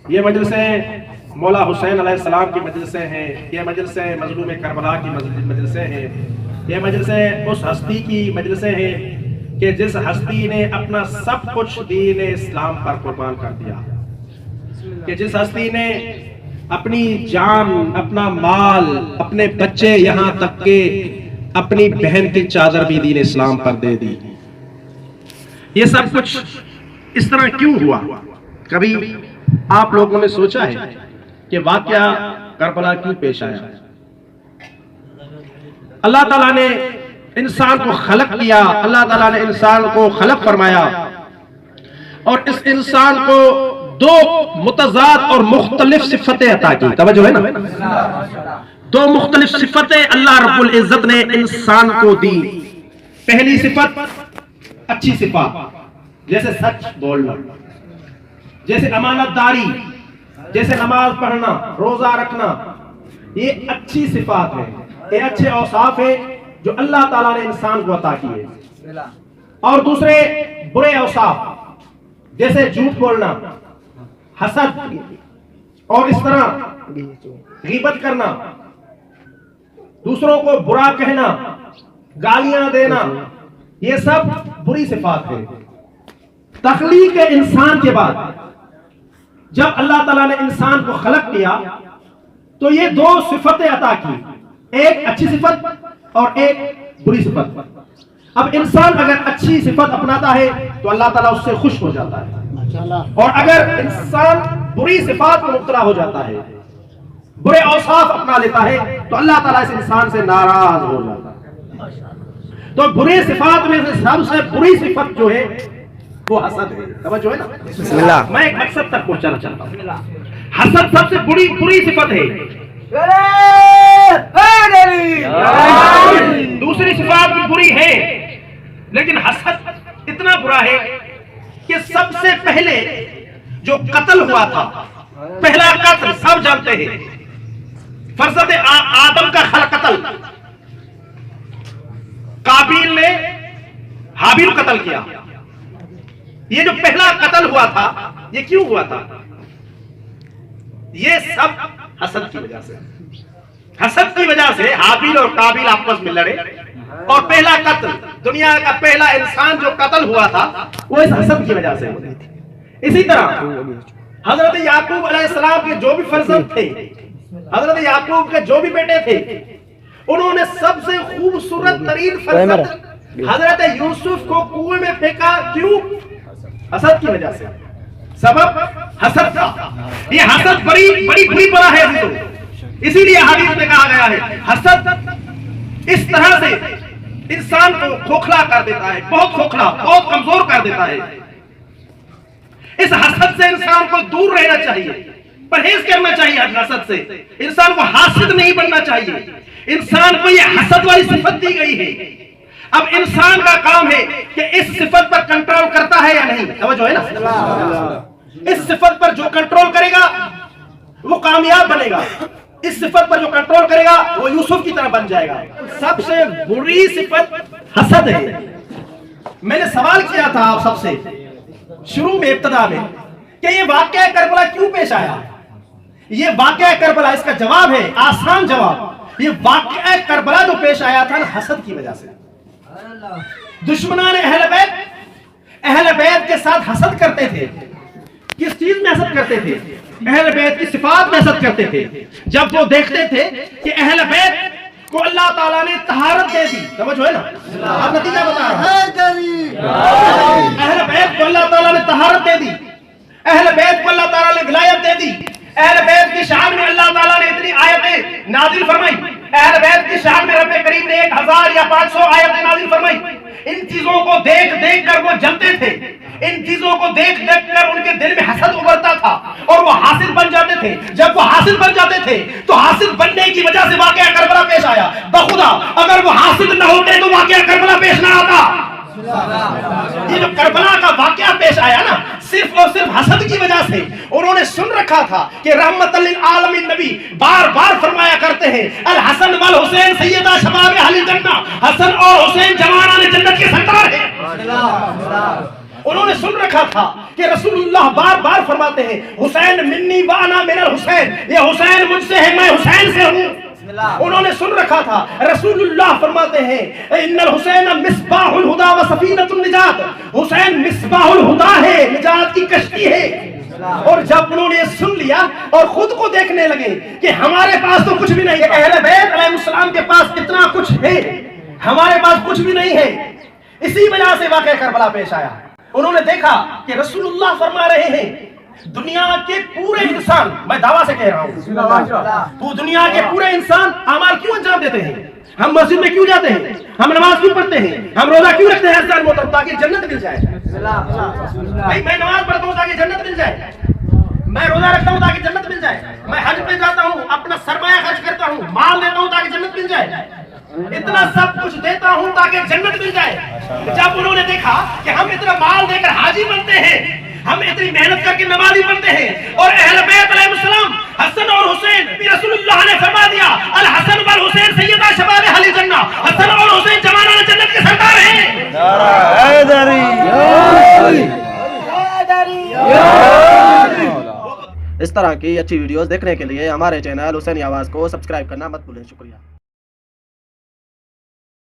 یہ مجلسیں مولا حسین علیہ السلام کی مجلسیں ہیں، یہ مجلسیں مظلوم کربلا کی مجلسیں ہیں، یہ مجلسیں اس ہستی کی مجلسیں ہیں کہ جس ہستی نے اپنا سب کچھ دین اسلام پر قربان کر دیا، کہ جس ہستی نے اپنی جان، اپنا مال، اپنے بچے، یہاں تک کہ اپنی بہن کی چادر بھی دین اسلام پر دے دی۔ یہ سب کچھ اس طرح کیوں ہوا؟ کبھی آپ لوگوں نے سوچا ہے کہ واقعہ کربلا کیوں پیش آیا؟ اللہ تعالیٰ نے انسان کو خلق کیا، اللہ تعالیٰ نے انسان کو خلق فرمایا اور اس انسان کو دو متضاد اور مختلف صفتیں عطا کی۔ توجہ ہے نا؟ دو مختلف صفتیں اللہ رب العزت نے انسان کو دی۔ پہلی صفت اچھی صفات، جیسے سچ بولنا، جیسے امانت داری، جیسے نماز پڑھنا، روزہ رکھنا، یہ اچھی صفات ہیں، یہ اچھے اوصاف ہیں جو اللہ تعالیٰ نے انسان کو عطا کیے۔ اور دوسرے برے اوصاف، جیسے جھوٹ بولنا، حسد اور اس طرح غیبت کرنا، دوسروں کو برا کہنا، گالیاں دینا، یہ سب بری صفات ہیں۔ تخلیق انسان کے بعد جب اللہ تعالیٰ نے انسان کو خلق کیا تو یہ دو صفتیں عطا کی، ایک اچھی صفت اور ایک بری صفت۔ اب انسان اگر اچھی صفت اپناتا ہے تو اللہ تعالیٰ اس سے خوش ہو جاتا ہے، اور اگر انسان بری صفات میں مبتلا ہو جاتا ہے، برے اوصاف اپنا لیتا ہے تو اللہ تعالیٰ اس انسان سے ناراض ہو جاتا ہے۔ تو بری صفات میں سے سب سے بری صفت جو ہے وہ حسد ہے۔ توجہ ہے نا؟ بسم اللہ۔ میں ایک مقصد تک پہنچانا چاہتا ہوں۔ حسد سب سے بری صفت ہے۔ دوسری صفات بھی بری ہے، لیکن حسد اتنا برا ہے کہ سب سے پہلے جو قتل ہوا تھا، پہلا قتل سب جانتے ہیں، فرزند آدم کا قتل، قابیل نے حابیل قتل کیا۔ یہ جو پہلا قتل ہوا تھا، یہ کیوں ہوا تھا؟ یہ سب حسد کی وجہ سے، حسد کی وجہ سے حابیل اور قابیل آپس میں لڑے، اور پہلا قتل، دنیا کا پہلا انسان جو قتل ہوا تھا وہ اس حسد کی وجہ سے ہوا۔ اسی طرح حضرت یعقوب علیہ السلام کے جو بھی فرزند تھے، حضرت یعقوب کے جو بھی بیٹے تھے، انہوں نے سب سے خوبصورت ترین فرزند حضرت یوسف کو کنویں میں پھینکا۔ کیوں؟ حسد کی وجہ سے۔ سبب حسد تھا۔ یہ حسد بڑی بری بلا ہے، اسی لیے حدیث میں کہا گیا ہے حسد اس طرح سے انسان کو کھوکھلا کر دیتا ہے، بہت کھوکھلا، بہت کمزور کر دیتا ہے۔ اس حسد سے انسان کو دور رہنا چاہیے، پرہیز کرنا چاہیے حسد سے۔ انسان کو حاسد نہیں بننا چاہیے۔ انسان کو یہ حسد والی صفت دی گئی ہے، اب انسان کا کام ہے کہ اس صفت پر کنٹرول کرتا ہے یا نہیں۔ توجہ ہے نا؟ اس صفت پر جو کنٹرول کرے گا وہ کامیاب بنے گا، اس صفت پر جو کنٹرول کرے گا وہ یوسف کی طرح بن جائے گا۔ سب سے بری صفت حسد ہے۔ میں نے سوال کیا تھا آپ سب سے شروع میں، ابتدا میں، کہ یہ واقعہ کربلا کیوں پیش آیا؟ یہ واقعہ کربلا، اس کا جواب ہے آسان جواب، یہ واقعہ کربلا جو پیش آیا تھا نا، حسد کی وجہ سے۔ دشمنان اہل بیت کے ساتھ حسد کرتے تھے۔ کس چیز میں حسد کرتے تھے؟ اہل بیت کی صفات میں حسد کرتے تھے۔ جب وہ دیکھتے تھے کہ اہل بیت کو اللہ تعالیٰ نے طہارت دے دی، توجہ ہے نا؟ اب نتیجہ بتا رہا ہوں۔ اہل بیت کو اللہ تعالیٰ نے طہارت دے دی، اہل بیت کو اللہ تعالیٰ نے ولایت دے دی، اہل بیت کی شان میں اللہ تعالیٰ نے اتنی آیتیں نازل فرمائی، اہل بیت کی شان میں رب کریم نے 1000 یا 500 آیتیں نازل فرمائی۔ ان چیزوں کو دیکھ دیکھ کر وہ جلتے تھے، ان چیزوں کو دیکھ دیکھ کر ان کے دل میں حسد ابھرتا تھا اور وہ حاصل بن جاتے تھے۔ جب وہ حاصل بن جاتے تھے تو حاصل بننے کی وجہ سے واقعہ کربلا پیش آیا۔ بخدا اگر وہ حاصل نہ ہوتے تو واقعہ کربلا پیش نہ آتا۔ یہ جو کربلا کا واقعہ پیش آیا نا، صرف اور صرف حسد کی وجہ سے۔ انہوں نے سن رکھا تھا کہ رحمت للعالمین نبی بار بار فرمایا کرتے ہیں الحسن والحسین سیدہ شباب اہل جنہ، حسن اور حسین جوانان جنت کے سردار ہیں۔ انہوں نے سن رکھا تھا کہ رسول اللہ بار بار فرماتے ہیں حسین منی وانا من الحسین، یہ حسین مجھ سے ہے میں حسین سے ہوں۔ انہوں نے سن رکھا تھا رسول اللہ فرماتے ہیں ان الحسین مصباح الہدا و سفینۃ النجات، حسین مصباح الہدا ہے، نجات کی کشتی ہے۔ اور جب انہوں نے سن لیا اور خود کو دیکھنے لگے کہ ہمارے پاس تو کچھ بھی نہیں، اہل بیت علیہ السلام کے پاس کتنا کچھ ہے، ہمارے پاس کچھ بھی نہیں ہے، اسی وجہ سے واقعہ کربلا پیش آیا۔ انہوں نے دیکھا کہ رسول اللہ فرما رہے ہیں دنیا کے پورے انسان، میں دعویٰ سے کہہ رہا ہوں، تو دنیا کے پورے انسان اعمال کیوں انجام دیتے ہیں؟ ہم مسجد میں کیوں جاتے ہیں؟ ہم نماز کیوں پڑھتے ہیں؟ ہم روزہ کیوں رکھتے ہیں حضرت محترم؟ تاکہ جنت مل جائے۔ بھائی میں نماز پڑھتا ہوں تاکہ جنت مل جائے، میں روزہ رکھتا ہوں تاکہ جنت مل جائے، میں حج پہ جاتا ہوں، اپنا سرمایہ خرچ کرتا ہوں، مال دیتا ہوں تاکہ جنت مل جائے، اتنا سب کچھ دیتا ہوں تاکہ جنت مل جائے۔ جب انہوں نے دیکھا کہ ہم اتنا مال دے کر حاجی بنتے ہیں، ہم اتنی محنت کر کے نمازی بنتے ہیں، اور اہل بیت علیہ السلام حسن اور حسین بھی رسول اللہ نے فرما دیا الحسن والحسین سیدہ شباب اہل جنہ، حسن اور حسین جوانان جنت کے سردار ہیں۔ نعرہ حیدری، اس طرح کی اچھی ویڈیوز دیکھنے کے لیے ہمارے چینل حسینی آواز کو سبسکرائب کرنا مت بھولیں۔ شکریہ۔